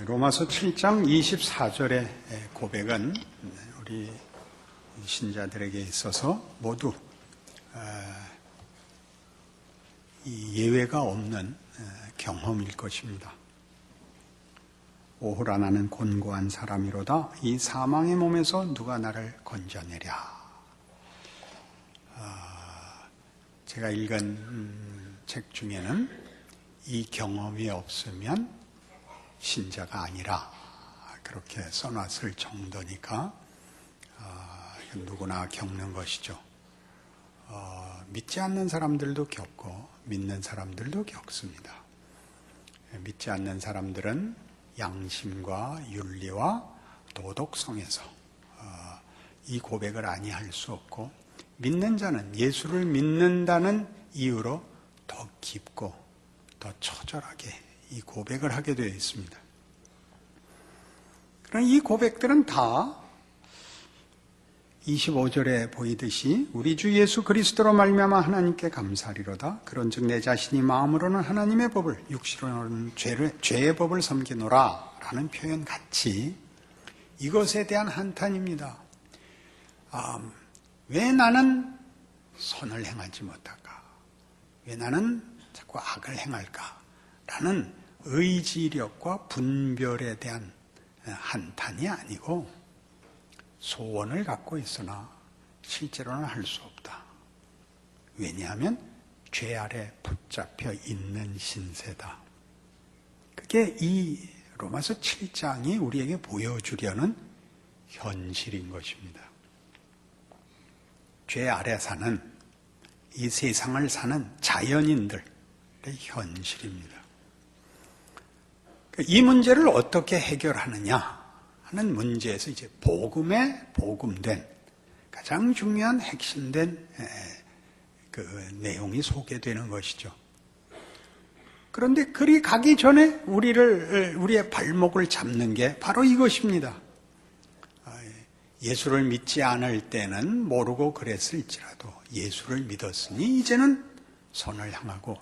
로마서 7장 24절의 고백은 우리 신자들에게 있어서 모두 예외가 없는 경험일 것입니다. 오호라 나는 곤고한 사람이로다. 이 사망의 몸에서 누가 나를 건져내랴. 제가 읽은 책 중에는 이 경험이 없으면 신자가 아니라 그렇게 써놨을 정도니까 누구나 겪는 것이죠. 믿지 않는 사람들도 겪고 믿는 사람들도 겪습니다. 믿지 않는 사람들은 양심과 윤리와 도덕성에서 이 고백을 아니할 수 없고, 믿는 자는 예수를 믿는다는 이유로 더 깊고 더 처절하게 이 고백을 하게 되어 있습니다. 그러나 이 고백들은 다 25절에 보이듯이 우리 주 예수 그리스도로 말미암아 하나님께 감사하리로다. 그런즉 내 자신이 마음으로는 하나님의 법을, 육신으로는 죄의 법을 섬기노라 라는 표현 같이 이것에 대한 한탄입니다. 왜 나는 선을 행하지 못할까? 왜 나는 자꾸 악을 행할까? 라는 의지력과 분별에 대한 한탄이 아니고 소원을 갖고 있으나 실제로는 할 수 없다. 왜냐하면 죄 아래 붙잡혀 있는 신세다. 그게 이 로마서 7장이 우리에게 보여주려는 현실인 것입니다. 죄 아래 사는, 이 세상을 사는 자연인들의 현실입니다. 이 문제를 어떻게 해결하느냐 하는 문제에서 이제 복음에 복음된 가장 중요한 핵심된 그 내용이 소개되는 것이죠. 그런데 그리 가기 전에 우리의 발목을 잡는 게 바로 이것입니다. 예수를 믿지 않을 때는 모르고 그랬을지라도 예수를 믿었으니 이제는 선을 향하고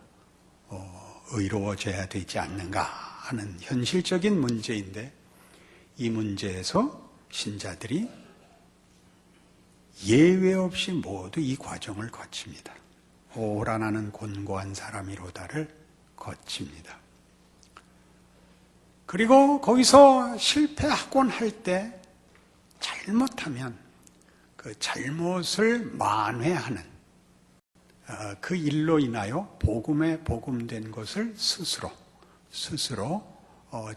의로워져야 되지 않는가 하는 현실적인 문제인데, 이 문제에서 신자들이 예외 없이 모두 이 과정을 거칩니다. 오호라 나는 곤고한 사람이로다를 거칩니다. 그리고 거기서 실패하곤 할 때 잘못하면 그 잘못을 만회하는 그 일로 인하여 복음에 복음된 것을 스스로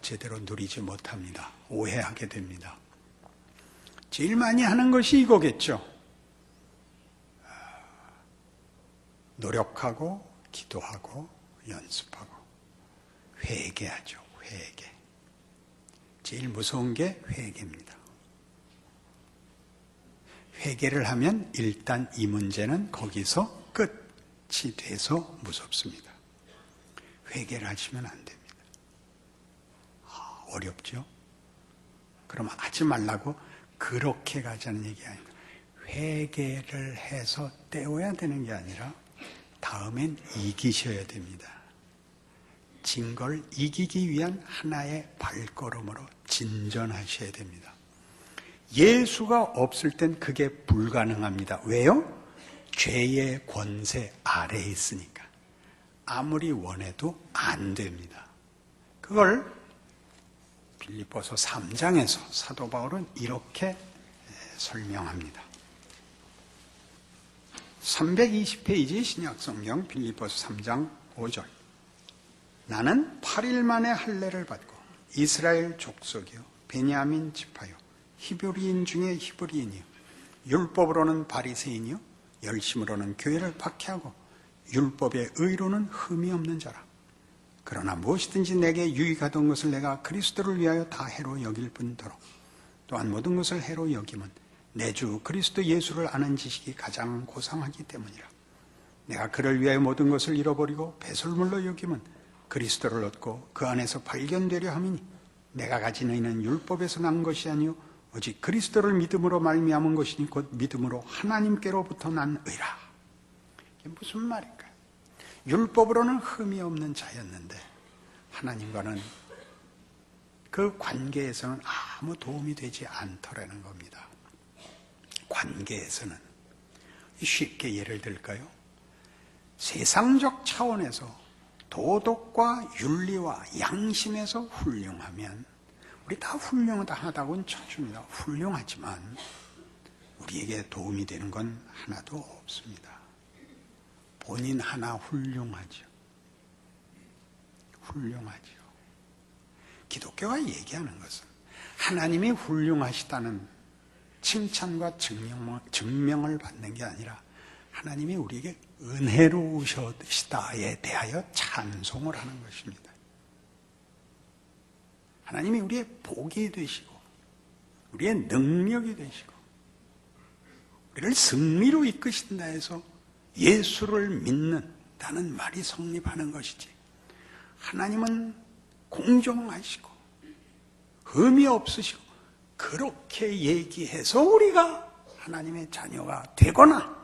제대로 누리지 못합니다. 오해하게 됩니다. 제일 많이 하는 것이 이거겠죠. 노력하고 기도하고 연습하고 회개하죠. 회개. 제일 무서운 게 회개입니다. 회개를 하면 일단 이 문제는 거기서 끝이 돼서 무섭습니다. 회개를 하시면 안 됩니다. 어렵죠? 그럼 하지 말라고 그렇게 가자는 얘기 아닙니다. 회개를 해서 때워야 되는 게 아니라 다음엔 이기셔야 됩니다. 진 걸 이기기 위한 하나의 발걸음으로 진전하셔야 됩니다. 예수가 없을 땐 그게 불가능합니다. 왜요? 죄의 권세 아래에 있으니까. 아무리 원해도 안 됩니다. 그걸 빌립보서 3장에서 사도 바울은 이렇게 설명합니다. 320페이지 신약성경 빌립보서 3장 5절. 나는 8일 만에 할례를 받고 이스라엘 족속이요 베냐민 지파요 히브리인 중에 히브리인이요 율법으로는 바리새인이요 열심으로는 교회를 박해하고 율법의 의로는 흠이 없는 자라. 그러나 무엇이든지 내게 유익하던 것을 내가 그리스도를 위하여 다 해로 여길 뿐더러 또한 모든 것을 해로 여김은 내 주 그리스도 예수를 아는 지식이 가장 고상하기 때문이라. 내가 그를 위하여 모든 것을 잃어버리고 배설물로 여김은 그리스도를 얻고 그 안에서 발견되려 함이니 내가 가진 의는 율법에서 난 것이 아니요 오직 그리스도를 믿음으로 말미암은 것이니 곧 믿음으로 하나님께로부터 난 의라. 이게 무슨 말일까요? 율법으로는 흠이 없는 자였는데 하나님과는 그 관계에서는 아무 도움이 되지 않더라는 겁니다. 관계에서는. 쉽게 예를 들까요? 세상적 차원에서 도덕과 윤리와 양심에서 훌륭하면 우리 다 훌륭하다고는 쳐줍니다. 훌륭하지만 우리에게 도움이 되는 건 하나도 없습니다. 본인 하나 훌륭하죠. 훌륭하죠. 기독교가 얘기하는 것은 하나님이 훌륭하시다는 칭찬과 증명을 받는 게 아니라 하나님이 우리에게 은혜로우시다에 대하여 찬송을 하는 것입니다. 하나님이 우리의 복이 되시고 우리의 능력이 되시고 우리를 승리로 이끄신다 해서 예수를 믿는다는 말이 성립하는 것이지, 하나님은 공정하시고 흠이 없으시고 그렇게 얘기해서 우리가 하나님의 자녀가 되거나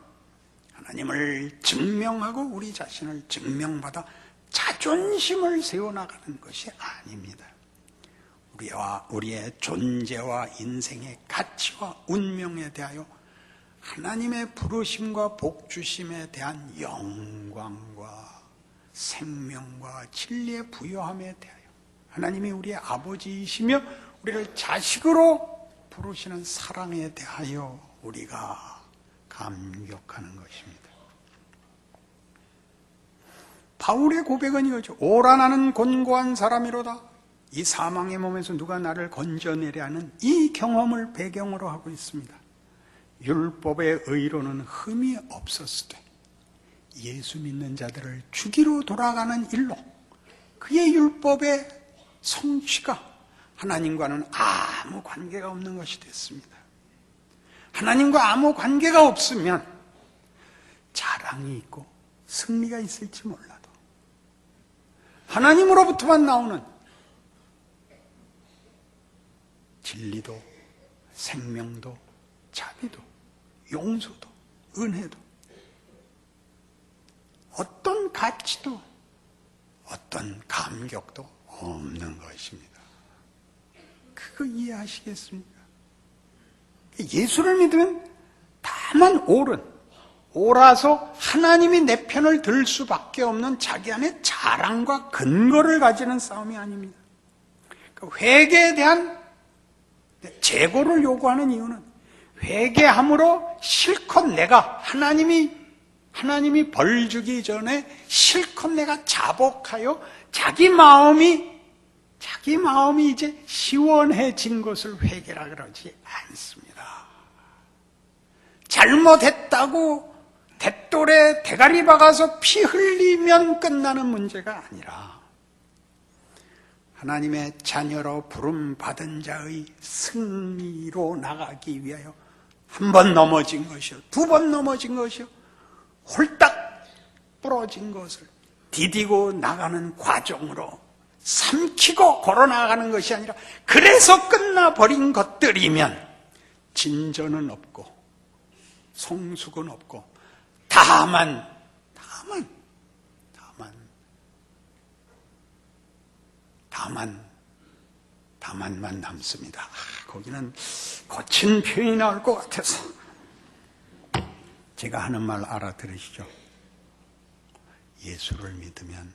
하나님을 증명하고 우리 자신을 증명받아 자존심을 세워나가는 것이 아닙니다. 우리의 존재와 인생의 가치와 운명에 대하여 하나님의 부르심과 복주심에 대한 영광과 생명과 진리의 부여함에 대하여 하나님이 우리의 아버지이시며 우리를 자식으로 부르시는 사랑에 대하여 우리가 감격하는 것입니다. 바울의 고백은 이거죠. 오라 나는 곤고한 사람이로다. 이 사망의 몸에서 누가 나를 건져내려 하는 이 경험을 배경으로 하고 있습니다. 율법의 의로는 흠이 없었으되 예수 믿는 자들을 죽이러 돌아가는 일로 그의 율법의 성취가 하나님과는 아무 관계가 없는 것이 됐습니다. 하나님과 아무 관계가 없으면 자랑이 있고 승리가 있을지 몰라도 하나님으로부터만 나오는 진리도 생명도 자비도 용서도 은혜도 어떤 가치도 어떤 감격도 없는 것입니다. 그거 이해하시겠습니까? 예수를 믿으면 다만 옳아서 하나님이 내 편을 들 수밖에 없는 자기 안에 자랑과 근거를 가지는 싸움이 아닙니다. 회개에 대한 재고를 요구하는 이유는 회개함으로 실컷 내가 하나님이 벌 주기 전에 실컷 내가 자복하여 자기 마음이 이제 시원해진 것을 회개라 그러지 않습니다. 잘못했다고 대돌에 대가리 박아서 피 흘리면 끝나는 문제가 아니라 하나님의 자녀로 부름받은 자의 승리로 나가기 위하여 한 번 넘어진 것이요, 두 번 넘어진 것이요, 홀딱 부러진 것을 디디고 나가는 과정으로 삼키고 걸어나가는 것이 아니라 그래서 끝나버린 것들이면 진전은 없고 성숙은 없고 다만만 남습니다. 거기는 거친 표현이 나올 것 같아서 제가 하는 말 알아들으시죠? 예수를 믿으면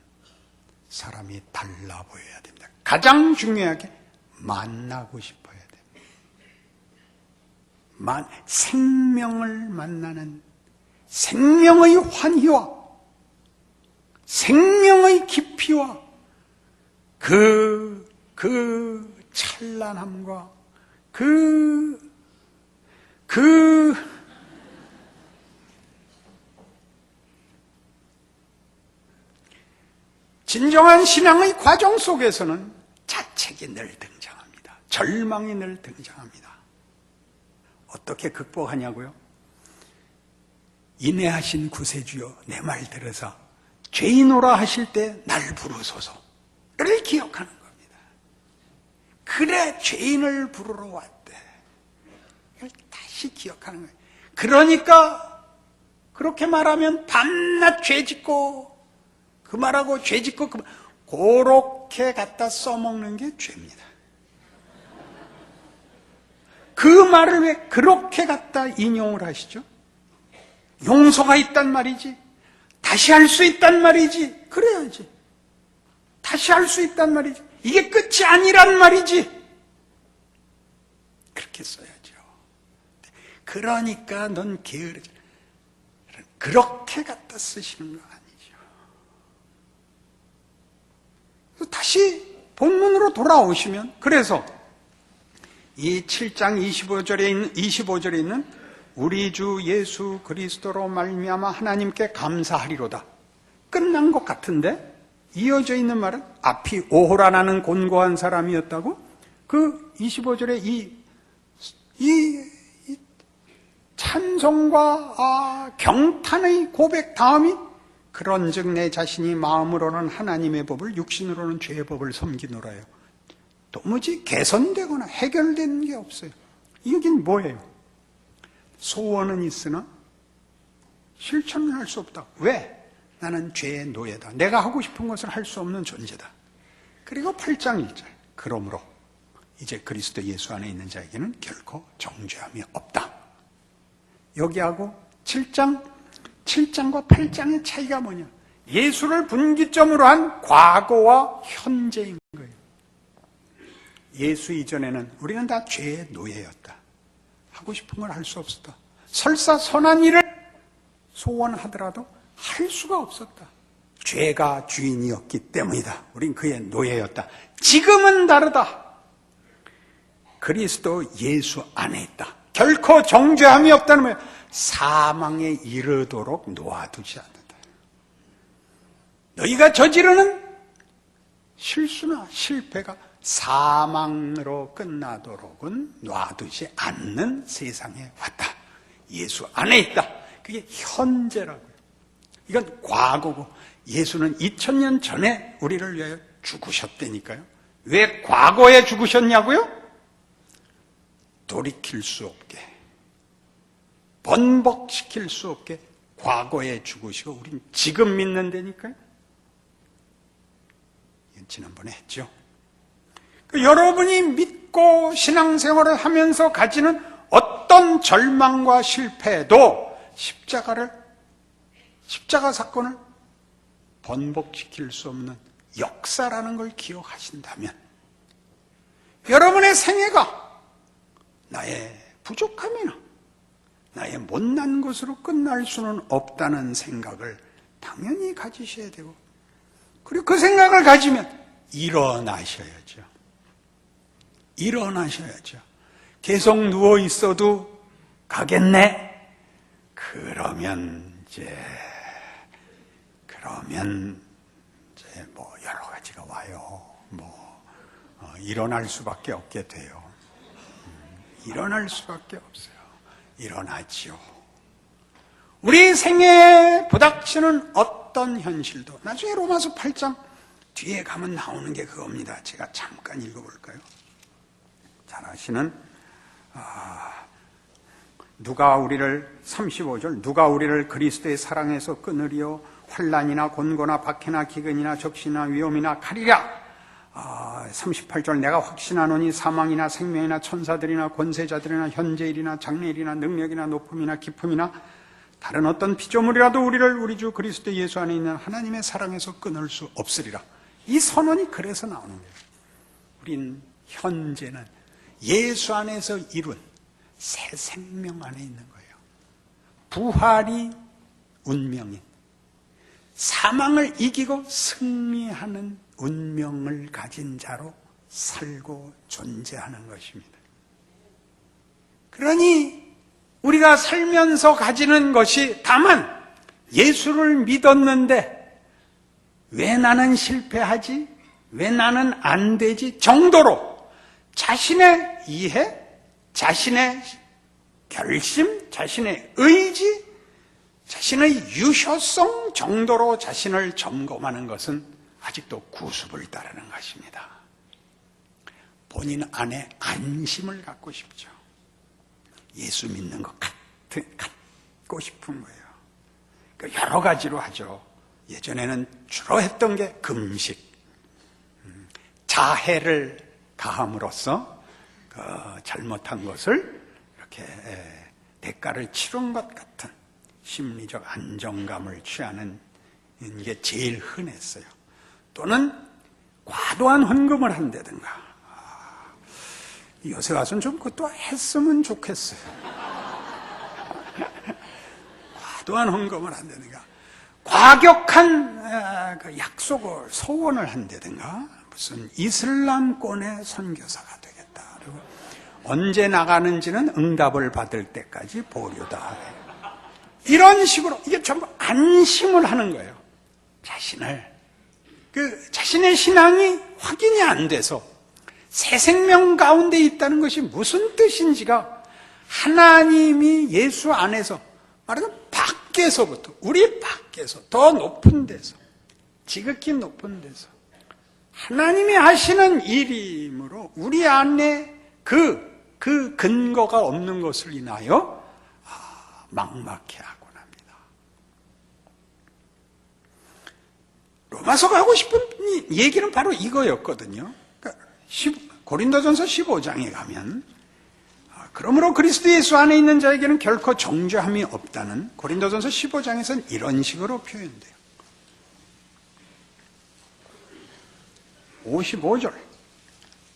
사람이 달라 보여야 됩니다. 가장 중요하게 만나고 싶어야 됩니다. 생명을 만나는 생명의 환희와 생명의 깊이와 그 찬란함과 진정한 신앙의 과정 속에서는 자책이 늘 등장합니다. 절망이 늘 등장합니다. 어떻게 극복하냐고요? 인애하신 구세주여 내 말 들으사 죄인오라 하실 때 날 부르소서를 기억하는 겁니다. 그래 죄인을 부르러 왔대. 이걸 다시 기억하는 거예요. 그러니까 그렇게 말하면 밤낮 죄짓고 그 말하고 죄짓고 그렇게 갖다 써먹는 게 죄입니다. 그 말을 왜 그렇게 갖다 인용을 하시죠? 용서가 있단 말이지. 다시 할 수 있단 말이지. 그래야지. 다시 할 수 있단 말이지. 이게 끝이 아니란 말이지. 그렇게 써야죠. 그러니까 넌 게으르. 그렇게 갖다 쓰시는 거 아니죠. 다시 본문으로 돌아오시면, 그래서 이 7장 25절에 있는 우리 주 예수 그리스도로 말미암아 하나님께 감사하리로다. 끝난 것 같은데 이어져 있는 말은 앞이 오호라나는 곤고한 사람이었다고? 그 25절에 이 찬송과 경탄의 고백 다음이 그런즉 내 자신이 마음으로는 하나님의 법을 육신으로는 죄의 법을 섬기노라요. 도무지 개선되거나 해결된 게 없어요. 여긴 뭐예요? 소원은 있으나 실천을 할 수 없다. 왜? 나는 죄의 노예다. 내가 하고 싶은 것을 할 수 없는 존재다. 그리고 8장 1절. 그러므로 이제 그리스도 예수 안에 있는 자에게는 결코 정죄함이 없다. 여기하고 7장과 8장의 차이가 뭐냐? 예수를 분기점으로 한 과거와 현재인 거예요. 예수 이전에는 우리는 다 죄의 노예였다. 하고 싶은 걸 할 수 없었다. 설사 선한 일을 소원하더라도 할 수가 없었다. 죄가 주인이었기 때문이다. 우린 그의 노예였다. 지금은 다르다. 그리스도 예수 안에 있다. 결코 정죄함이 없다는 거예요. 사망에 이르도록 놓아두지 않는다. 너희가 저지르는 실수나 실패가 사망으로 끝나도록은 놔두지 않는 세상에 왔다. 예수 안에 있다. 그게 현재라고요. 이건 과거고, 예수는 2000년 전에 우리를 위하여 죽으셨다니까요. 왜 과거에 죽으셨냐고요? 돌이킬 수 없게, 번복시킬 수 없게 과거에 죽으시고 우린 지금 믿는다니까요. 이건 지난번에 했죠. 여러분이 믿고 신앙생활을 하면서 가지는 어떤 절망과 실패도 십자가 사건을 번복시킬 수 없는 역사라는 걸 기억하신다면, 여러분의 생애가 나의 부족함이나 나의 못난 것으로 끝날 수는 없다는 생각을 당연히 가지셔야 되고, 그리고 그 생각을 가지면 일어나셔야죠. 계속 누워 있어도 가겠네? 그러면 이제 뭐 여러 가지가 와요. 일어날 수밖에 없게 돼요. 일어날 수밖에 없어요. 일어나지요. 우리 생애에 부닥치는 어떤 현실도, 나중에 로마서 8장 뒤에 가면 나오는 게 그겁니다. 제가 잠깐 읽어볼까요? 잘 아시는 누가 우리를 35절 누가 우리를 그리스도의 사랑에서 끊으리요? 환난이나 곤고나 박해나 기근이나 적시나 위험이나 칼이랴. 38절 내가 확신하노니 사망이나 생명이나 천사들이나 권세자들이나 현재일이나 장래일이나 능력이나 높음이나 깊음이나 다른 어떤 피조물이라도 우리를 우리 주 그리스도 예수 안에 있는 하나님의 사랑에서 끊을 수 없으리라. 이 선언이 그래서 나오는 거예요. 우린 현재는 예수 안에서 이룬 새 생명 안에 있는 거예요. 부활이 운명인, 사망을 이기고 승리하는 운명을 가진 자로 살고 존재하는 것입니다. 그러니 우리가 살면서 가지는 것이 다만 예수를 믿었는데 왜 나는 실패하지? 왜 나는 안 되지? 정도로 자신의 이해, 자신의 결심, 자신의 의지, 자신의 유효성 정도로 자신을 점검하는 것은 아직도 구습을 따르는 것입니다. 본인 안에 안심을 갖고 싶죠. 예수 믿는 것 갖고 싶은 거예요. 여러 가지로 하죠. 예전에는 주로 했던 게 금식, 자해를 가함으로써 그 잘못한 것을 이렇게 대가를 치른 것 같은 심리적 안정감을 취하는 게 제일 흔했어요. 또는 과도한 헌금을 한다든가. 요새 와서는 좀 그것도 했으면 좋겠어요. 과도한 헌금을 한다든가, 과격한 그 약속을, 소원을 한다든가, 무슨 이슬람권의 선교사가 되겠다. 그리고 언제 나가는지는 응답을 받을 때까지 보류다. 이런 식으로 이게 전부 안심을 하는 거예요. 자신의 신앙이 확인이 안 돼서 새 생명 가운데 있다는 것이 무슨 뜻인지가 하나님이 예수 안에서 말하자면 밖에서부터, 우리 밖에서, 더 높은 데서, 지극히 높은 데서 하나님이 하시는 일이므로 우리 안에 그 근거가 없는 것을 인하여 막막해하곤 합니다. 로마서가 하고 싶은 얘기는 바로 이거였거든요. 그러니까 고린도전서 15장에 가면 그러므로 그리스도 예수 안에 있는 자에게는 결코 정죄함이 없다는 고린도전서 15장에서는 이런 식으로 표현돼요. 55절,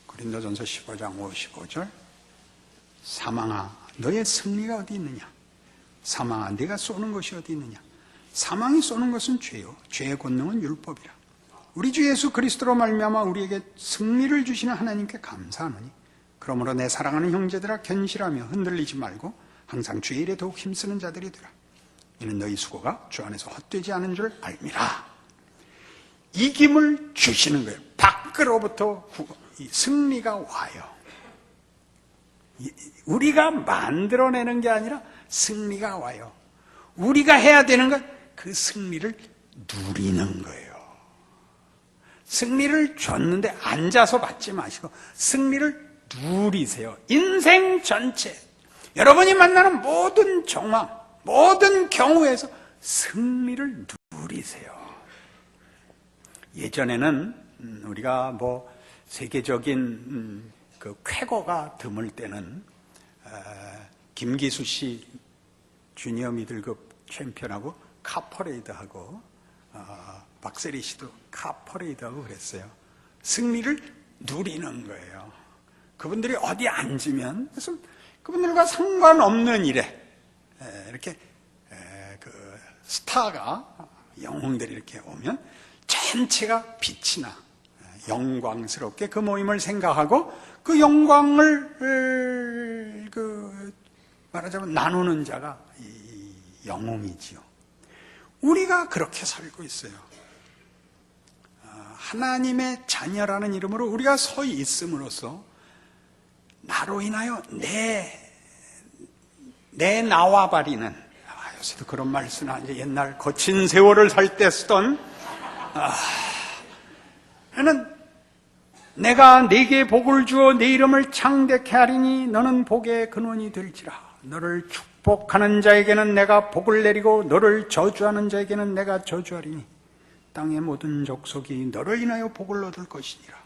고린도전서 15장 55절, 사망아 너의 승리가 어디 있느냐? 사망아 네가 쏘는 것이 어디 있느냐? 사망이 쏘는 것은 죄요, 죄의 권능은 율법이라. 우리 주 예수 그리스도로 말미암아 우리에게 승리를 주시는 하나님께 감사하노니 그러므로 내 사랑하는 형제들아 견실하며 흔들리지 말고 항상 주의 일에 더욱 힘쓰는 자들이 되라. 이는 너희 수고가 주 안에서 헛되지 않은 줄 알미라. 이김을 주시는 거예요. 밖으로부터 승리가 와요. 우리가 만들어내는 게 아니라 승리가 와요. 우리가 해야 되는 건 그 승리를 누리는 거예요. 승리를 줬는데 앉아서 받지 마시고 승리를 누리세요. 인생 전체, 여러분이 만나는 모든 정황, 모든 경우에서 승리를 누리세요. 예전에는 우리가 세계적인 그 쾌거가 드물 때는 김기수 씨 주니어 미들급 챔피언하고 카퍼레이드하고 박세리 씨도 카퍼레이드하고 그랬어요. 승리를 누리는 거예요. 그분들이 어디 앉으면 그래서 그분들과 상관없는 일에 이렇게 그 스타가 영웅들이 이렇게 오면 전체가 빛이 나 영광스럽게 그 모임을 생각하고 그 영광을 말하자면 나누는 자가 이 영웅이지요. 우리가 그렇게 살고 있어요. 하나님의 자녀라는 이름으로 우리가 서 있음으로써 나로 인하여 내 나와바리는, 요새도 그런 말 쓰나, 이제 옛날 거친 세월을 살 때 쓰던, 너는 내가 네게 복을 주어 네 이름을 창대케 하리니 너는 복의 근원이 될지라. 너를 축복하는 자에게는 내가 복을 내리고 너를 저주하는 자에게는 내가 저주하리니 땅의 모든 족속이 너를 인하여 복을 얻을 것이니라.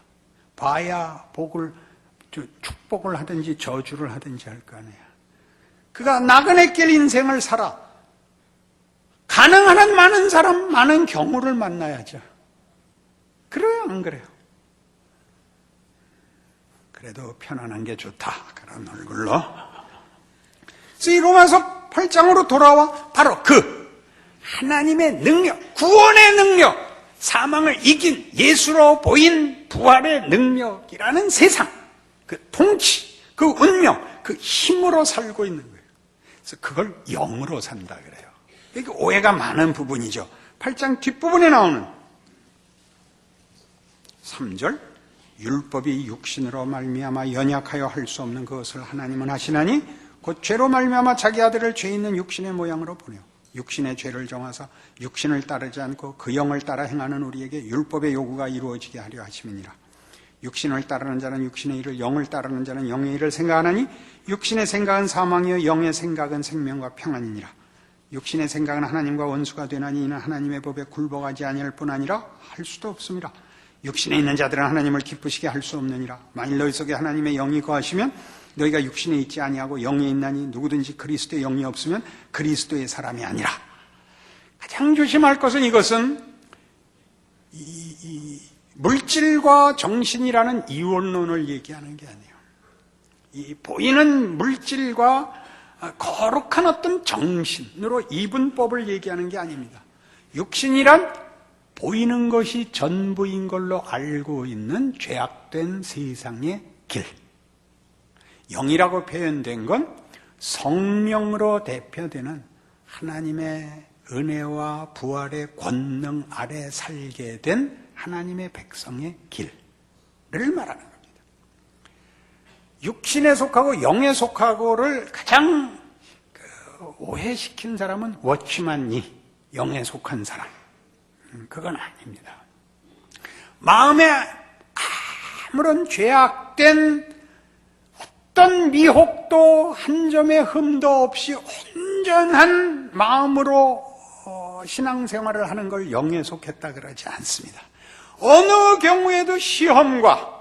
봐야 축복을 하든지 저주를 하든지 할 거 아니야. 그가 나그네 길 인생을 살아. 가능한 한 많은 사람, 많은 경우를 만나야죠. 그래요, 안 그래요? 그래도 편안한 게 좋다, 그런 얼굴로. 그래서 이 로마서 8장으로 돌아와 바로 하나님의 능력, 구원의 능력, 사망을 이긴 예수로 보인 부활의 능력이라는 세상, 그 통치, 그 운명, 그 힘으로 살고 있는 거예요. 그래서 그걸 영으로 산다 그래요. 이게 오해가 많은 부분이죠. 8장 뒷부분에 나오는 3절, 율법이 육신으로 말미암아 연약하여 할 수 없는 그것을 하나님은 하시나니 곧 죄로 말미암아 자기 아들을 죄 있는 육신의 모양으로 보내어 육신의 죄를 정하사 육신을 따르지 않고 그 영을 따라 행하는 우리에게 율법의 요구가 이루어지게 하려 하심이니라. 육신을 따르는 자는 육신의 일을, 영을 따르는 자는 영의 일을 생각하나니 육신의 생각은 사망이요 영의 생각은 생명과 평안이니라. 육신의 생각은 하나님과 원수가 되나니 이는 하나님의 법에 굴복하지 아니할 뿐 아니라 할 수도 없습니다. 육신에 있는 자들은 하나님을 기쁘시게 할 수 없느니라. 만일 너희 속에 하나님의 영이 거하시면 너희가 육신에 있지 아니하고 영에 있나니 누구든지 그리스도의 영이 없으면 그리스도의 사람이 아니라. 가장 조심할 것은 이것은 이 물질과 정신이라는 이원론을 얘기하는 게 아니에요. 이 보이는 물질과 거룩한 어떤 정신으로 이분법을 얘기하는 게 아닙니다. 육신이란 보이는 것이 전부인 걸로 알고 있는 죄악된 세상의 길. 영이라고 표현된 건 성령으로 대표되는 하나님의 은혜와 부활의 권능 아래 살게 된 하나님의 백성의 길을 말하는 겁니다. 육신에 속하고 영에 속하고를 가장 오해시킨 사람은 워치만니, 영에 속한 사람. 그건 아닙니다. 마음에 아무런 죄악된 어떤 미혹도 한 점의 흠도 없이 온전한 마음으로 신앙생활을 하는 걸 영에 속했다 그러지 않습니다. 어느 경우에도 시험과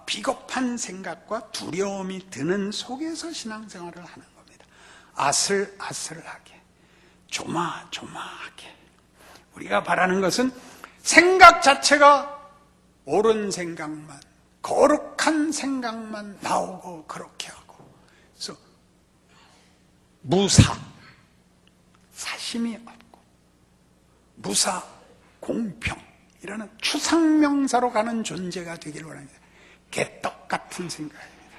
비겁한 생각과 두려움이 드는 속에서 신앙생활을 하는 겁니다. 아슬아슬하게, 조마조마하게. 우리가 바라는 것은 생각 자체가 옳은 생각만, 거룩한 생각만 나오고 그렇게 하고, 그래서 무사, 사심이 없고, 무사, 공평, 이라는 추상명사로 가는 존재가 되기를 원합니다. 개떡 같은 생각입니다.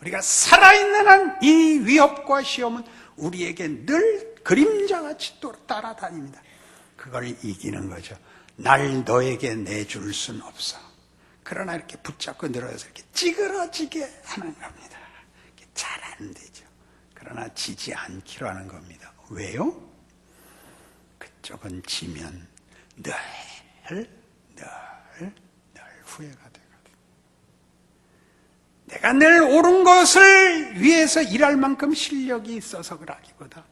우리가 살아있는 한 이 위협과 시험은 우리에게 늘 그림자같이 따라다닙니다. 그걸 이기는 거죠. 날 너에게 내줄 순 없어. 그러나 이렇게 붙잡고 늘어서 이렇게 찌그러지게 하는 겁니다. 잘 안 되죠. 그러나 지지 않기로 하는 겁니다. 왜요? 그쪽은 지면 늘 후회가 되거든. 내가 늘 옳은 것을 위해서 일할 만큼 실력이 있어서 그러기보다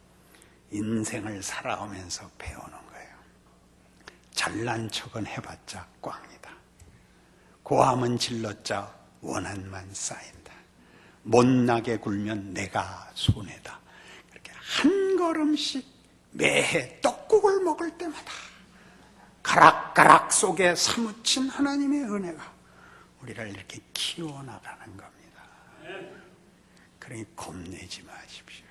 인생을 살아오면서 배우는 거예요. 잘난 척은 해봤자 꽝이다. 고함은 질렀자 원한만 쌓인다. 못나게 굴면 내가 손해다. 그렇게 한 걸음씩 매해 떡국을 먹을 때마다 가락가락 속에 사무친 하나님의 은혜가 우리를 이렇게 키워나가는 겁니다. 그러니 겁내지 마십시오.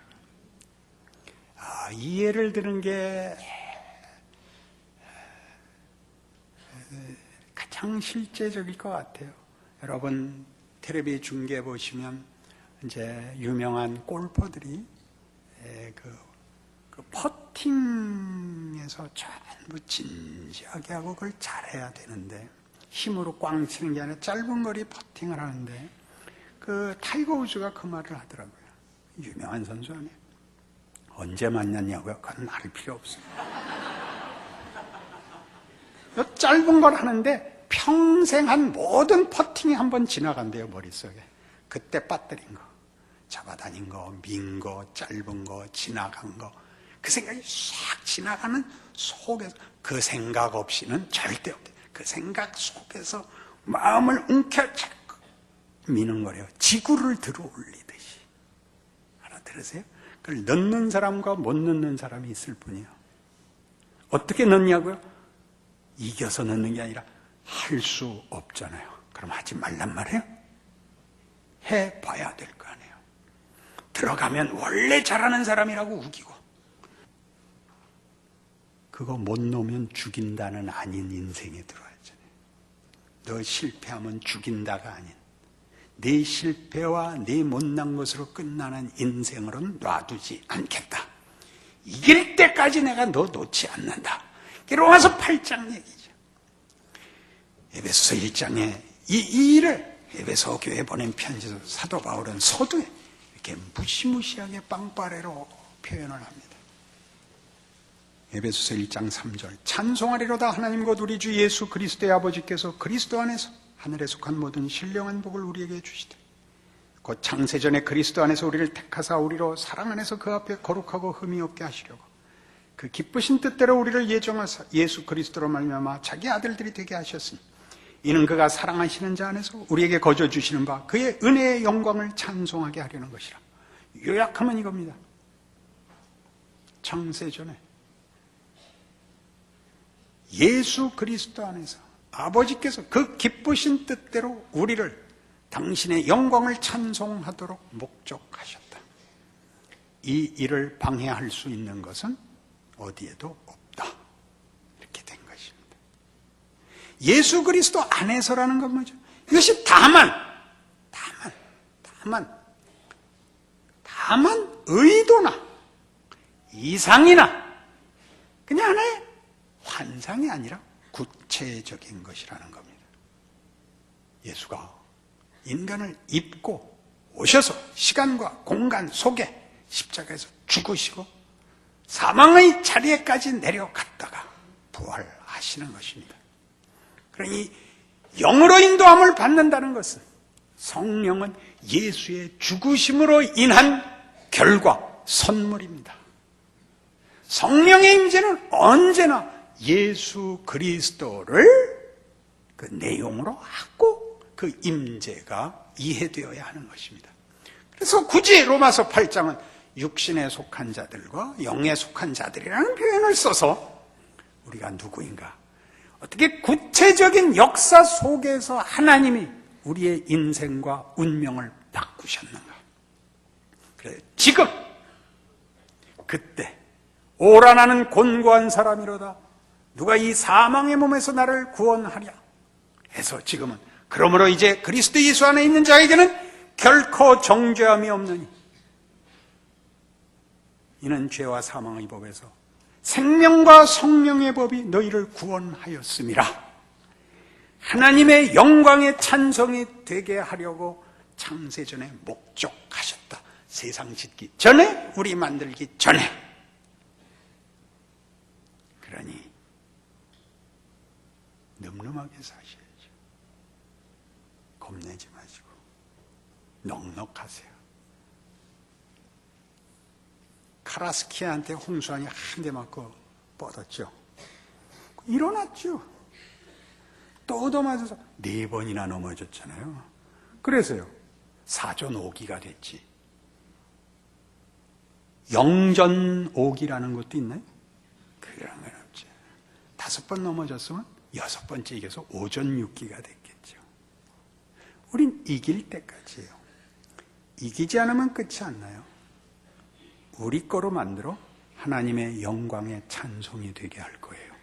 이 예를 드는 게 가장 실제적일 것 같아요. 여러분 텔레비 중계 보시면 이제 유명한 골퍼들이 그 퍼팅에서 전부 진지하게 하고 그걸 잘해야 되는데 힘으로 꽝 치는 게 아니라 짧은 거리 퍼팅을 하는데 그 타이거 우즈가 그 말을 하더라고요. 유명한 선수 아니에요. 언제 만났냐고요? 그건 말할 필요 없어요. 짧은 걸 하는데 평생 한 모든 퍼팅이 한번 지나간대요, 머릿속에. 그때 빠뜨린 거, 잡아다닌 거, 민 거, 짧은 거, 지나간 거. 그 생각이 싹 지나가는 속에서 그 생각 없이는 절대 없대. 그 생각 속에서 마음을 움켜잡고 미는 거래요. 지구를 들어 올리듯이. 알아들으세요? 그걸 넣는 사람과 못 넣는 사람이 있을 뿐이에요. 어떻게 넣냐고요? 이겨서 넣는 게 아니라 할 수 없잖아요. 그럼 하지 말란 말이에요? 해봐야 될 거 아니에요. 들어가면 원래 잘하는 사람이라고 우기고 그거 못 놓으면 죽인다는 아닌 인생에 들어왔잖아요. 너 실패하면 죽인다가 아닌 네 실패와 네 못난 것으로 끝나는 인생으로는 놔두지 않겠다. 이길 때까지 내가 너 놓지 않는다. 로마서 8장 얘기죠. 에베소서 1장에 이 일을 에베소 교회에 보낸 편지에서 사도 바울은 서두에 이렇게 무시무시하게 빵빠레로 표현을 합니다. 에베소서 1장 3절 찬송하리로다 하나님 곧 우리 주 예수 그리스도의 아버지께서 그리스도 안에서 하늘에 속한 모든 신령한 복을 우리에게 주시되 곧 창세전에 그리스도 안에서 우리를 택하사 우리로 사랑 안에서 그 앞에 거룩하고 흠이 없게 하시려고 그 기쁘신 뜻대로 우리를 예정하사 예수 그리스도로 말미암아 자기 아들들이 되게 하셨으니 이는 그가 사랑하시는 자 안에서 우리에게 거저 주시는 바 그의 은혜의 영광을 찬송하게 하려는 것이라. 요약하면 이겁니다. 창세전에 예수 그리스도 안에서 아버지께서 그 기쁘신 뜻대로 우리를 당신의 영광을 찬송하도록 목적하셨다. 이 일을 방해할 수 있는 것은 어디에도 없다. 이렇게 된 것입니다. 예수 그리스도 안에서라는 건 뭐죠? 이것이 다만 의도나 이상이나 그냥 하나의 환상이 아니라 구체적인 것이라는 겁니다. 예수가 인간을 입고 오셔서 시간과 공간 속에 십자가에서 죽으시고 사망의 자리에까지 내려갔다가 부활하시는 것입니다. 그러니 영으로 인도함을 받는다는 것은 성령은 예수의 죽으심으로 인한 결과, 선물입니다. 성령의 임재는 언제나 예수 그리스도를 그 내용으로 하고 그 임재가 이해되어야 하는 것입니다. 그래서 굳이 로마서 8장은 육신에 속한 자들과 영에 속한 자들이라는 표현을 써서 우리가 누구인가, 어떻게 구체적인 역사 속에서 하나님이 우리의 인생과 운명을 바꾸셨는가. 그래, 지금 그때 오라 나는 곤고한 사람이로다 누가 이 사망의 몸에서 나를 구원하랴 해서 지금은 그러므로 이제 그리스도 예수 안에 있는 자에게는 결코 정죄함이 없느니 이는 죄와 사망의 법에서 생명과 성령의 법이 너희를 구원하였음이라. 하나님의 영광의 찬송이 되게 하려고 창세전에 목적하셨다. 세상 짓기 전에, 우리 만들기 전에. 그러니 늠름하게 사셔야죠. 겁내지 마시고 넉넉하세요. 카라스키아한테 홍수환이 한 대 맞고 뻗었죠. 일어났죠. 또 얻어맞아서 4번이나 넘어졌잖아요. 그래서요, 사전오기가 됐지. 영전오기라는 것도 있나요? 그런 건 없죠. 5번 넘어졌으면 6번째 이겨서 오전육기가 됐겠죠. 우린 이길 때까지예요. 이기지 않으면 끝이 안 나요. 우리 거로 만들어 하나님의 영광의 찬송이 되게 할 거예요.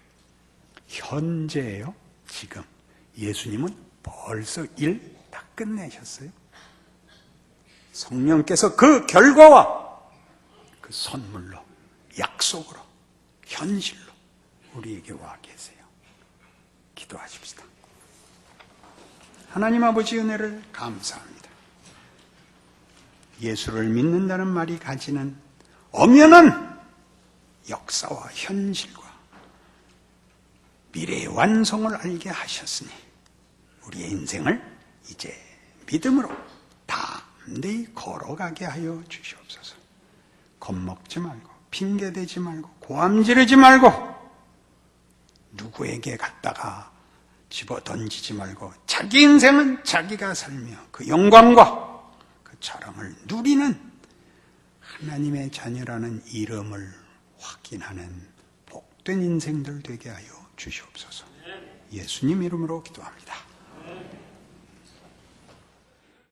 현재예요. 지금 예수님은 벌써 일 다 끝내셨어요. 성령께서 그 결과와 그 선물로, 약속으로, 현실로 우리에게 와 계세요. 기도하십시다. 하나님 아버지 은혜를 감사합니다. 예수를 믿는다는 말이 가지는 엄연한 역사와 현실과 미래의 완성을 알게 하셨으니 우리의 인생을 이제 믿음으로 담대히 걸어가게 하여 주시옵소서. 겁먹지 말고 핑계대지 말고 고함 지르지 말고 누구에게 갖다가 집어 던지지 말고 자기 인생은 자기가 살며 그 영광과 그 자랑을 누리는 하나님의 자녀라는 이름을 확인하는 복된 인생들 되게 하여 주시옵소서. 예수님 이름으로 기도합니다.